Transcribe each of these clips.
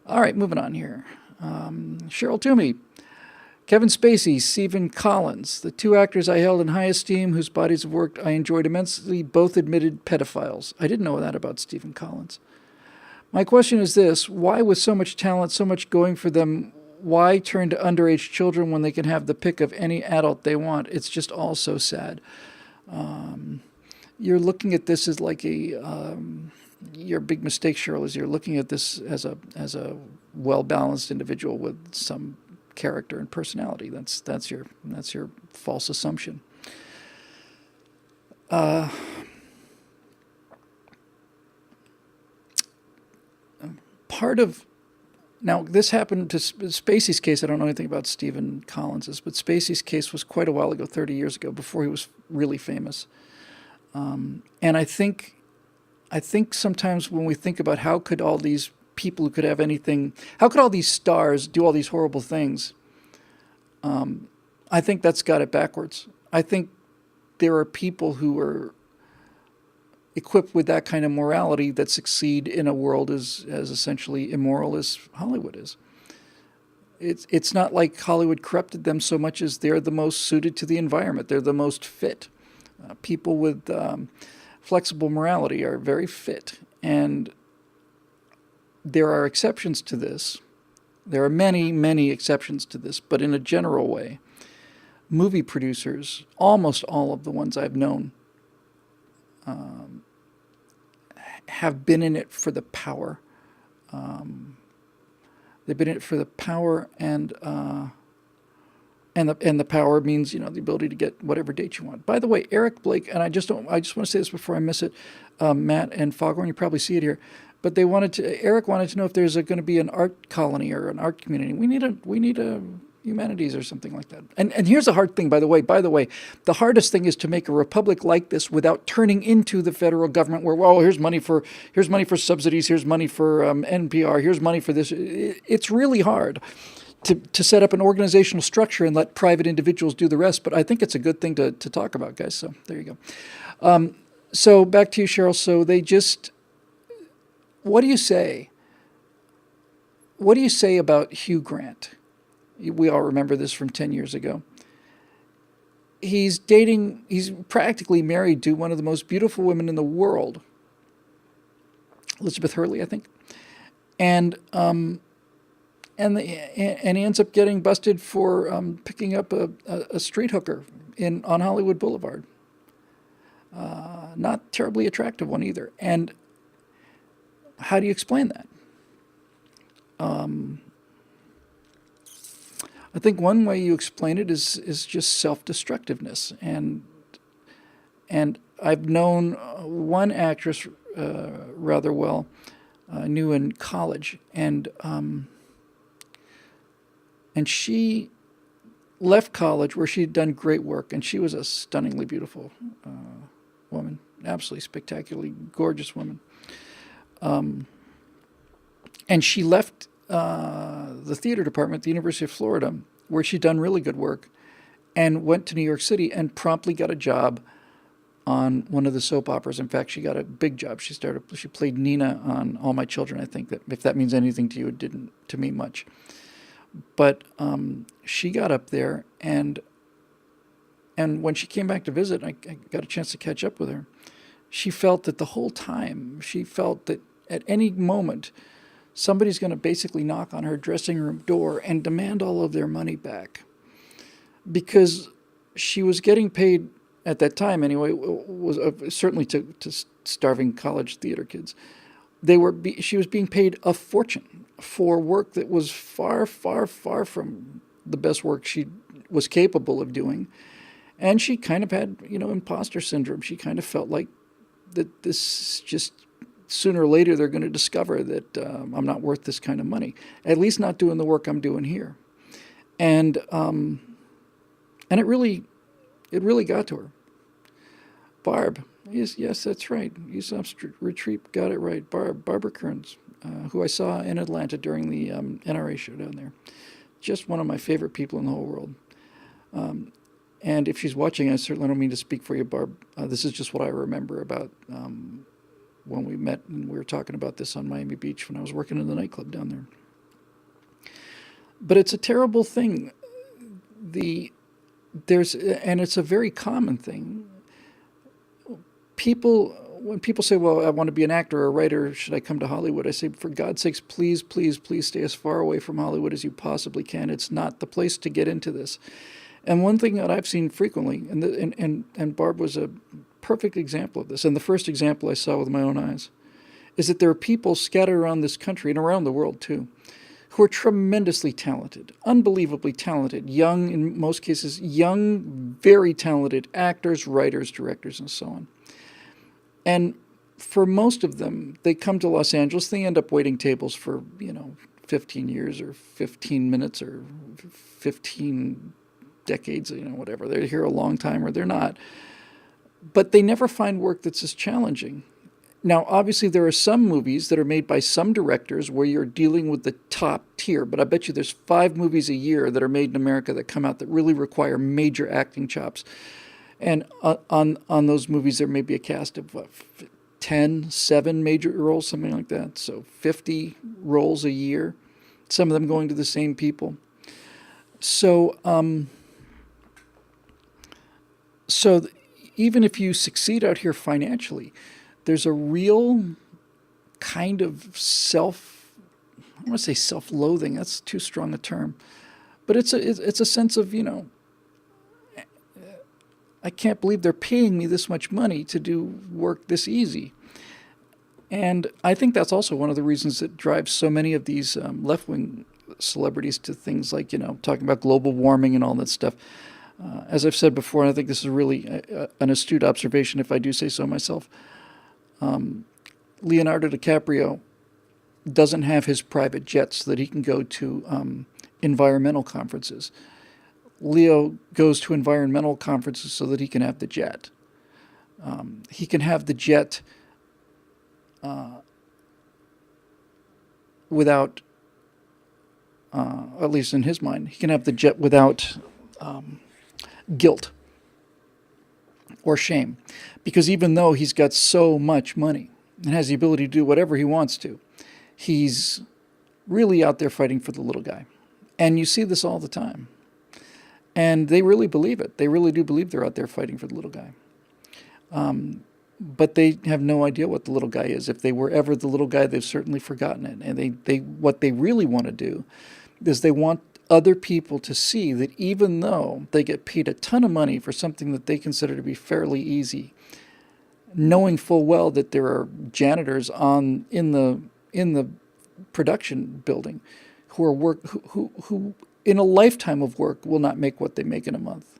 All right, moving on here. Cheryl Toomey, Kevin Spacey, Stephen Collins, the two actors I held in high esteem, whose bodies of work I enjoyed immensely, both admitted pedophiles. I didn't know that about Stephen Collins. My question is this: why, with so much talent, so much going for them, why turn to underage children when they can have the pick of any adult they want? It's just all so sad. You're looking at this as like your big mistake, Cheryl, is you're looking at this as a well balanced individual with some character and personality. That's your false assumption. Part of Now, this happened to Spacey's case. I don't know anything about Stephen Collins's, but Spacey's case was quite a while ago, 30 years ago, before he was really famous. And I think sometimes when we think about how could all these people who could have anything, how could all these stars do all these horrible things? I think that's got it backwards. I think there are people who are equipped with that kind of morality that succeed in a world as essentially immoral as Hollywood is. It's not like Hollywood corrupted them so much as they're the most suited to the environment. They're the most fit. People with flexible morality are very fit. And there are exceptions to this. There are many, many exceptions to this, but in a general way, movie producers, almost all of the ones I've known, have been in it for the power. They've been in it for the power, and the power means, the ability to get whatever date you want. By the way, Eric Blake, and I just want to say this before I miss it, Matt and Foghorn, you probably see it here, but Eric wanted to know if there's going to be an art colony or an art community. We need a humanities or something like that. And here's the hard thing, by the way, the hardest thing is to make a republic like this without turning into the federal government where, well, here's money for subsidies, here's money for NPR, here's money for this. It's really hard to set up an organizational structure and let private individuals do the rest. But I think it's a good thing to talk about, guys. So there you go. So back to you, Cheryl. So what do you say? What do you say about Hugh Grant? We all remember this from 10 years ago. He's practically married to one of the most beautiful women in the world, Elizabeth Hurley, I think. And he ends up getting busted for picking up a street hooker on Hollywood Boulevard. Not terribly attractive one either. And how do you explain that? I think one way you explain it is just self-destructiveness, and I've known one actress rather well. I knew in college, and she left college where she'd done great work, and she was a stunningly beautiful woman, absolutely spectacularly gorgeous woman. And she left the theater department at the University of Florida, where she'd done really good work, and went to New York City and promptly got a job on one of the soap operas. In fact, she got a big job. She played Nina on All My Children. I think that if that means anything to you, it didn't to me much. But she got up there, and when she came back to visit, I got a chance to catch up with her. She felt that the whole time, that at any moment, somebody's going to basically knock on her dressing room door and demand all of their money back. Because she was getting paid, at that time anyway, was certainly to starving college theater kids. She was being paid a fortune for work that was far, far, far from the best work she was capable of doing. And she kind of had, imposter syndrome. She kind of felt like that this just, sooner or later, they're going to discover that I'm not worth this kind of money, at least not doing the work I'm doing here. And it really got to her. Barb, yes, that's right. Aesops Retreat got it right. Barbara Kearns, who I saw in Atlanta during the NRA show down there. Just one of my favorite people in the whole world. And if she's watching, I certainly don't mean to speak for you, Barb. This is just what I remember about when we met and we were talking about this on Miami Beach when I was working in the nightclub down there. But it's a terrible thing. The there's and it's a very common thing. People when people say, "Well, I want to be an actor or a writer, should I come to Hollywood?" I say, "For God's sakes, please, please, please stay as far away from Hollywood as you possibly can. It's not the place to get into this." And one thing that I've seen frequently, and Barb was a perfect example of this, and the first example I saw with my own eyes, is that there are people scattered around this country and around the world too, who are tremendously talented, unbelievably talented, young in most cases, young, very talented actors, writers, directors, and so on. And for most of them, they come to Los Angeles, they end up waiting tables for, 15 years or 15 minutes or 15 decades, whatever. They're here a long time or they're not. But they never find work that's as challenging. Now, obviously, there are some movies that are made by some directors where you're dealing with the top tier, but I bet you there's 5 movies a year that are made in America that come out that really require major acting chops. And on those movies, there may be a cast of 10, 7 major roles, something like that. So 50 roles a year, some of them going to the same people. So, even if you succeed out here financially, there's a real kind of I want to say self-loathing. That's too strong a term, but it's a sense of, I can't believe they're paying me this much money to do work this easy. And I think that's also one of the reasons that drives so many of these left-wing celebrities to things like, talking about global warming and all that stuff. As I've said before, and I think this is really an astute observation if I do say so myself, Leonardo DiCaprio doesn't have his private jet so that he can go to environmental conferences. Leo goes to environmental conferences so that he can have the jet. He can have the jet without, at least in his mind, he can have the jet without guilt or shame. Because even though he's got so much money and has the ability to do whatever he wants to, he's really out there fighting for the little guy. And you see this all the time. And they really believe it. They really do believe they're out there fighting for the little guy. But they have no idea what the little guy is. If they were ever the little guy, they've certainly forgotten it. And what they really want to do is they want other people to see that even though they get paid a ton of money for something that they consider to be fairly easy, knowing full well that there are janitors in the production building who in a lifetime of work will not make what they make in a month.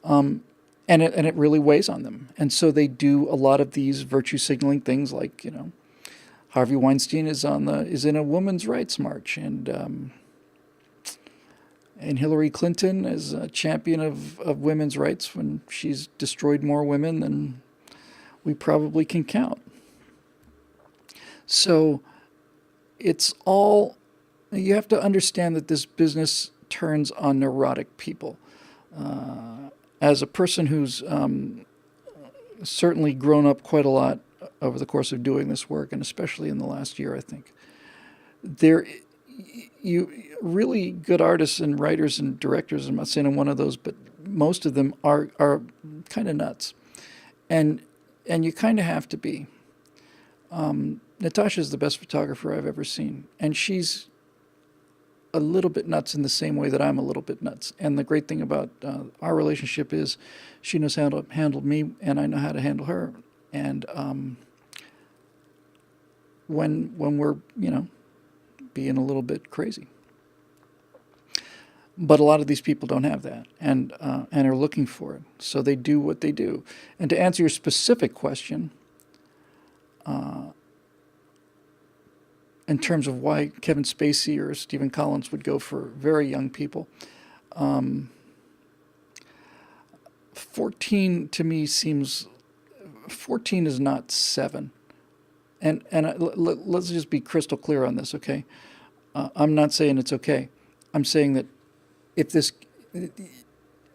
And it really weighs on them. And so they do a lot of these virtue signaling things like, Harvey Weinstein is in a women's rights march, and Hillary Clinton is a champion of women's rights when she's destroyed more women than we probably can count. So it's all, you have to understand that this business turns on neurotic people. As a person who's certainly grown up quite a lot over the course of doing this work, and especially in the last year, I think, really good artists and writers and directors, I'm not saying I'm one of those, but most of them are kind of nuts. And you kind of have to be. Natasha's the best photographer I've ever seen, and she's a little bit nuts in the same way that I'm a little bit nuts. And the great thing about our relationship is she knows how to handle me, and I know how to handle her. And when we're, being a little bit crazy. But a lot of these people don't have that and are looking for it. So they do what they do. And to answer your specific question, in terms of why Kevin Spacey or Stephen Collins would go for very young people, 14 to me seems, 14 is not 7. And let's just be crystal clear on this, okay? I'm not saying it's okay. I'm saying that if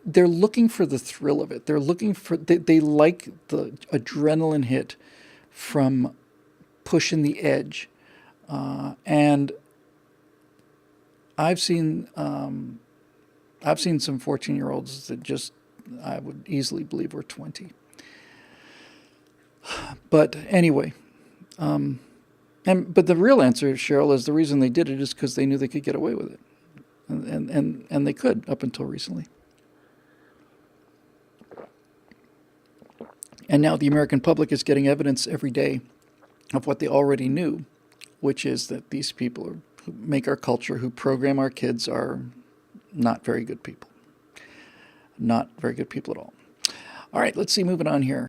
they're looking for the thrill of it. They're looking for, they like the adrenaline hit from pushing the edge. And I've seen some 14-year-olds that just I would easily believe were 20. But anyway, but the real answer, Cheryl, is the reason they did it is because they knew they could get away with it, and they could up until recently. And now the American public is getting evidence every day of what they already knew, which is that these people who make our culture, who program our kids, are not very good people. Not very good people at all. All right, let's see, moving on here.